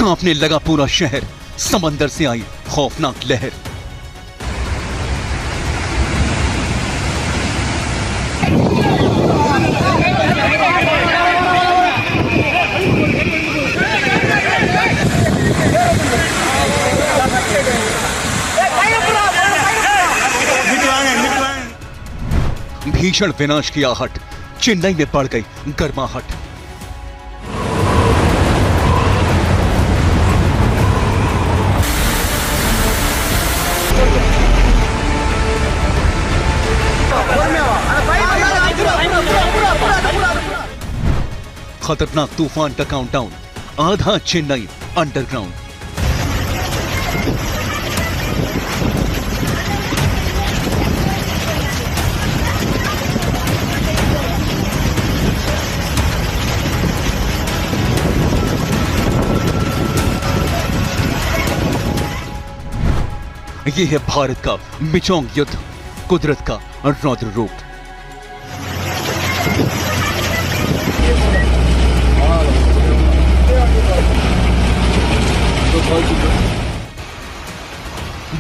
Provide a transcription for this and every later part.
कांपने लगा पूरा शहर, समंदर से आई खौफनाक लहर। भीषण विनाश की आहट, चेन्नई में बढ़ गई गर्माहट। खतरनाक तूफान का काउंटडाउन, आधा चेन्नई अंडरग्राउंड। यह है भारत का मिचोंग युद्ध, कुदरत का रौद्र रूप।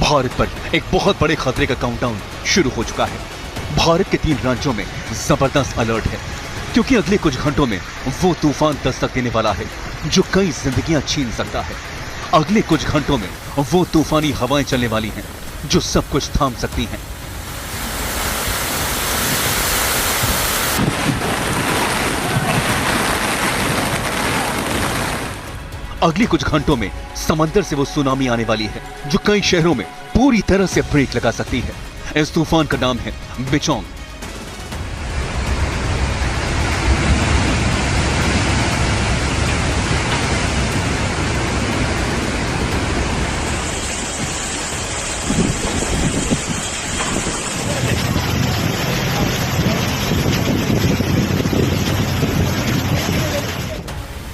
भारत पर एक बहुत बड़े खतरे का काउंटडाउन शुरू हो चुका है। भारत के 3 राज्यों में जबरदस्त अलर्ट है, क्योंकि अगले कुछ घंटों में वो तूफान दस्तक देने वाला है जो कई जिंदगियां छीन सकता है। अगले कुछ घंटों में वो तूफानी हवाएं चलने वाली हैं जो सब कुछ थाम सकती हैं। अगले कुछ घंटों में समंदर से वो सुनामी आने वाली है जो कई शहरों में पूरी तरह से ब्रेक लगा सकती है। इस तूफान का नाम है मिचोंग।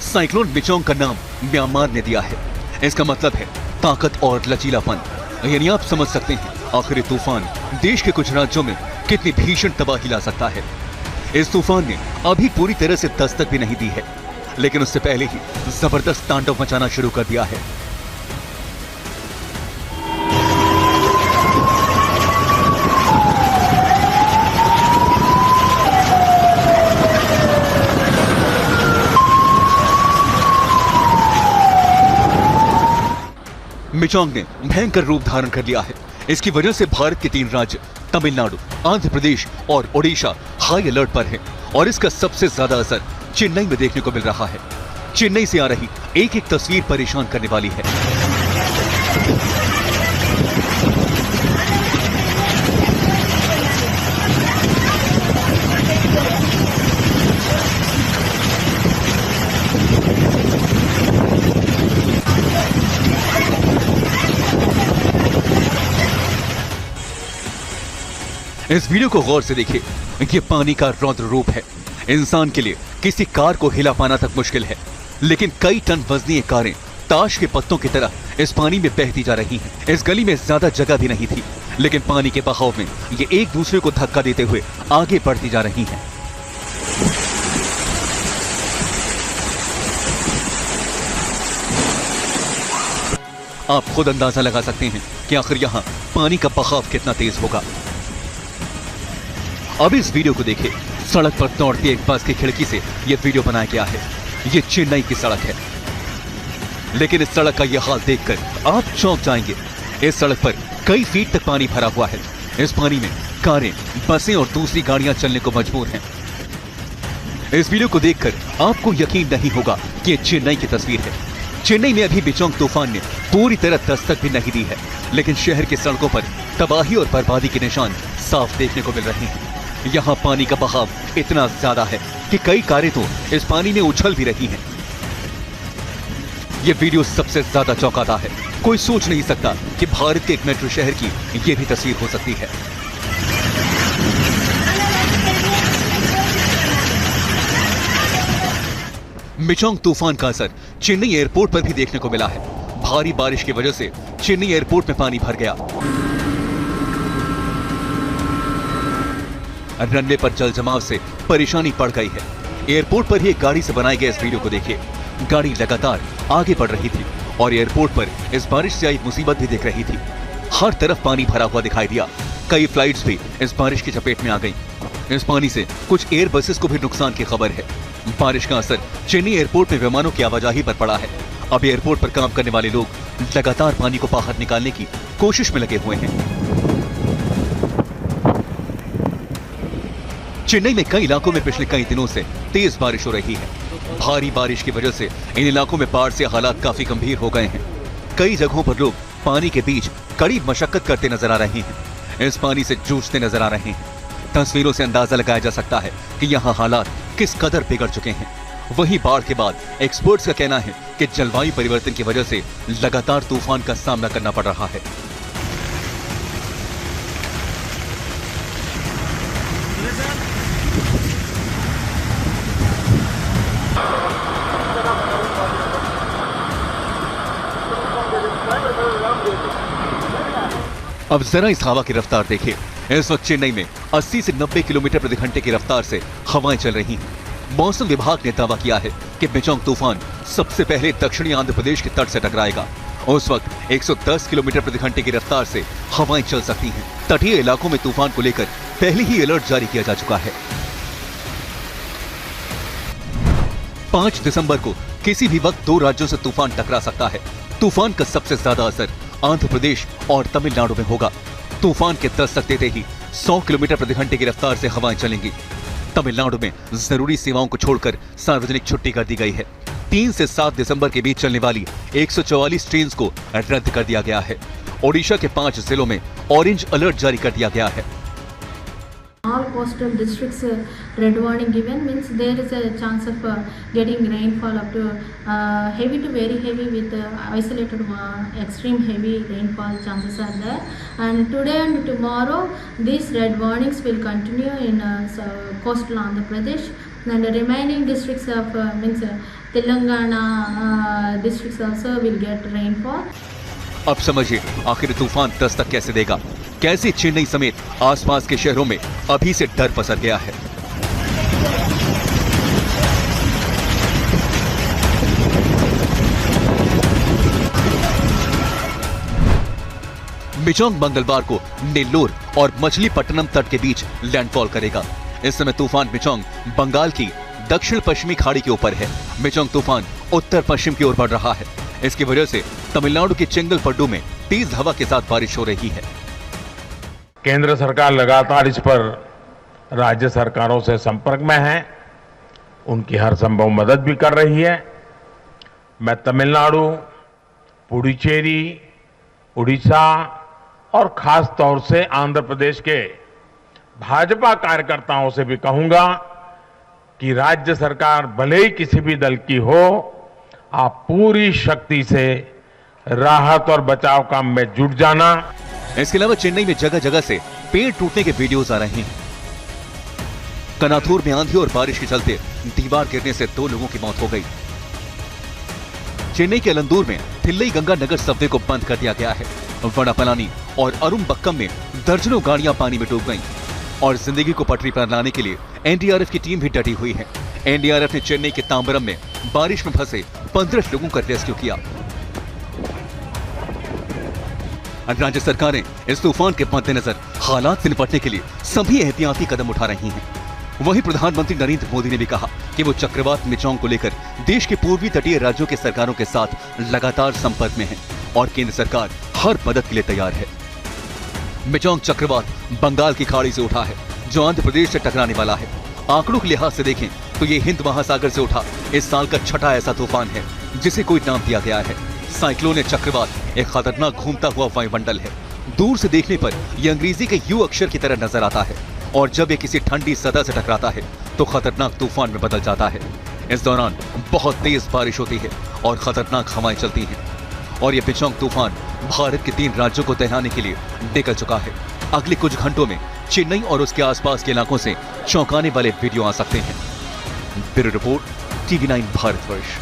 साइक्लोन मिचोंग का नाम म्यांमार ने दिया है। इसका मतलब है ताकत और लचीलापन। यानी आप समझ सकते हैं आखिर तूफान देश के कुछ राज्यों में कितनी भीषण तबाही ला सकता है। इस तूफान ने अभी पूरी तरह से दस्तक भी नहीं दी है, लेकिन उससे पहले ही जबरदस्त तांडव मचाना शुरू कर दिया है। मिचोंग ने भयंकर रूप धारण कर लिया है। इसकी वजह से भारत के 3 राज्य तमिलनाडु, आंध्र प्रदेश और ओडिशा हाई अलर्ट पर हैं और इसका सबसे ज्यादा असर चेन्नई में देखने को मिल रहा है। चेन्नई से आ रही एक एक तस्वीर परेशान करने वाली है। इस वीडियो को गौर से देखिए। ये पानी का रौद्र रूप है। इंसान के लिए किसी कार को हिला पाना तक मुश्किल है, लेकिन कई टन वजनी ये कारें ताश के पत्तों की तरह इस पानी में बहती जा रही हैं। इस गली में ज्यादा जगह भी नहीं थी, लेकिन पानी के बहाव में ये एक दूसरे को धक्का देते हुए आगे बढ़ती जा रही हैं। आप खुद अंदाजा लगा सकते हैं कि आखिर यहां पानी का बहाव कितना तेज होगा। अब इस वीडियो को देखिए। सड़क पर दौड़ती एक बस की खिड़की से यह वीडियो बनाया गया है। यह चेन्नई की सड़क है, लेकिन इस सड़क का यह हाल देखकर आप चौंक जाएंगे। इस सड़क पर कई फीट तक पानी भरा हुआ है। इस पानी में कारें, बसें और दूसरी गाड़ियां चलने को मजबूर हैं। इस वीडियो को देखकर आपको यकीन नहीं होगा कि यह चेन्नई की तस्वीर है। चेन्नई में अभी मिचोंग तूफान ने पूरी तरह दस्तक भी नहीं दी है, लेकिन शहर की सड़कों पर तबाही और बर्बादी के निशान साफ देखने को मिल रहे हैं। यहाँ पानी का बहाव इतना ज्यादा है कि कई कारें तो इस पानी में उछल भी रही हैं। यह वीडियो सबसे ज्यादा चौंकाता है। कोई सोच नहीं सकता कि भारत के एक मेट्रो शहर की यह भी तस्वीर हो सकती है। मिचोंग तूफान का असर चेन्नई एयरपोर्ट पर भी देखने को मिला है। भारी बारिश की वजह से चेन्नई एयरपोर्ट में पानी भर गया। रनवे पर जल जमाव से परेशानी पड़ गई है। एयरपोर्ट पर ही एक गाड़ी से बनाए गए इस वीडियो को देखिए। गाड़ी लगातार आगे बढ़ रही थी और एयरपोर्ट पर इस बारिश से आई मुसीबत भी दिख रही थी। हर तरफ पानी भरा हुआ दिखाई दिया। कई फ्लाइट्स भी इस बारिश की चपेट में आ गईं। इस पानी से कुछ एयर बसेस को भी नुकसान की खबर है। बारिश का असर चेन्नई एयरपोर्ट में विमानों की आवाजाही पर पड़ा है। अब एयरपोर्ट पर काम करने वाले लोग लगातार पानी को बाहर निकालने की कोशिश में लगे हुए हैं। चेन्नई में कई इलाकों में पिछले कई दिनों से तेज बारिश हो रही है। भारी बारिश की वजह से इन इलाकों में बाढ़ से हालात काफी गंभीर हो गए हैं। कई जगहों पर लोग पानी के बीच कड़ी मशक्कत करते नजर आ रहे हैं। इस पानी से जूझते नजर आ रहे हैं। तस्वीरों से अंदाजा लगाया जा सकता है कि यहाँ हालात किस कदर बिगड़ चुके हैं। वहीं बाढ़ के बाद एक्सपर्ट्स का कहना है कि जलवायु परिवर्तन की वजह से लगातार तूफान का सामना करना पड़ रहा है। अब जरा इस हवा की रफ्तार देखिए। इस वक्त चेन्नई में 80 से 90 किलोमीटर प्रति घंटे की रफ्तार से हवाएं चल रही हैं। मौसम विभाग ने दावा किया है कि मिचोंग तूफान सबसे पहले दक्षिणी आंध्र प्रदेश के तट से टकराएगा। उस वक्त 110 किलोमीटर प्रति घंटे की रफ्तार से हवाएं चल सकती हैं। तटीय इलाकों में तूफान को लेकर पहले ही अलर्ट जारी किया जा चुका है। 5 दिसंबर को किसी भी वक्त 2 राज्यों से तूफान टकरा सकता है। तूफान का सबसे ज्यादा असर आंध्र प्रदेश और तमिलनाडु में होगा। तूफान के दस्तक देते ही 100 किलोमीटर प्रति घंटे की रफ्तार से हवाएं चलेंगी। तमिलनाडु में जरूरी सेवाओं को छोड़कर सार्वजनिक छुट्टी कर दी गई है। 3 से 7 दिसंबर के बीच चलने वाली 144 ट्रेन को रद्द कर दिया गया है। ओडिशा के 5 जिलों में ऑरेंज अलर्ट जारी कर दिया गया है। All coastal districts red warning given means there is a chance of getting rainfall up to heavy to very heavy with isolated extreme heavy rainfall chances are there. And today and tomorrow these red warnings will continue in coastal Andhra Pradesh and the remaining districts of means Telangana districts also will get rainfall. अब समझिए आखिर तूफान दस्तक कैसे देगा। कैसे चेन्नई समेत आसपास के शहरों में अभी से डर पसर गया है। मिचोंग मंगलवार को नेल्लोर और मछलीपट्टनम तट के बीच लैंडफॉल करेगा। इस समय तूफान मिचोंग बंगाल की दक्षिण पश्चिमी खाड़ी के ऊपर है। मिचोंग तूफान उत्तर पश्चिम की ओर बढ़ रहा है। इसकी वजह से तमिलनाडु के चेंगलपट्टू में तेज हवा के साथ बारिश हो रही है। केंद्र सरकार लगातार इस पर राज्य सरकारों से संपर्क में है, उनकी हर संभव मदद भी कर रही है। मैं तमिलनाडु, पुडुचेरी, उड़ीसा और खास तौर से आंध्र प्रदेश के भाजपा कार्यकर्ताओं से भी कहूंगा कि राज्य सरकार भले ही किसी भी दल की हो, आप पूरी शक्ति से राहत और बचाव काम में जुट जाना। इसके अलावा चेन्नई में जगह जगह से पेड़ टूटने के वीडियोस आ रहे हैं। कनाथूर में आंधी और बारिश के चलते दीवार गिरने से 2 लोगों की मौत हो गई। चेन्नई के अलंदूर में थिल्लई गंगा नगर सबवे को बंद कर दिया गया है। वड़ापलानी और अरुम्बक्कम में दर्जनों गाड़ियां पानी में डूब गईं और जिंदगी को पटरी पर लाने के लिए एनडीआरएफ की टीम भी डटी हुई है। एनडीआरएफ ने चेन्नई के तांबरम में बारिश में फंसे 15 लोगों का रेस्क्यू किया। राज्य सरकारें इस तूफान के मद्देनजर हालात से निपटने के लिए सभी एहतियाती कदम उठा रही हैं। वहीं प्रधानमंत्री नरेंद्र मोदी ने भी कहा कि वो चक्रवात मिचोंग को लेकर देश के पूर्वी तटीय राज्यों के सरकारों के साथ लगातार संपर्क में है और केंद्र सरकार हर मदद के लिए तैयार है। मिचोंग चक्रवात बंगाल की खाड़ी से उठा है जो आंध्र प्रदेश से टकराने वाला है। आंकड़ों के लिहाज से देखें तो ये हिंद महासागर से उठा इस साल का 6ठा ऐसा तूफान है जिसे कोई नाम दिया गया है। साइक्लोन चक्रवात एक खतरनाक घूमता हुआ वायुमंडल है। दूर से देखने पर यह अंग्रेजी के यू अक्षर की तरह नजर आता है और जब ये किसी ठंडी सतह से टकराता है तो खतरनाक तूफान में बदल जाता है। इस दौरान बहुत तेज बारिश होती है और खतरनाक हवाएं चलती हैं और ये मिचोंग तूफान भारत के 3 राज्यों को दहलाने के लिए निकल चुका है। अगले कुछ घंटों में चेन्नई और उसके आसपास के इलाकों से चौंकाने वाले वीडियो आ सकते हैं। Bureau report, TV9 Bharatvarsh.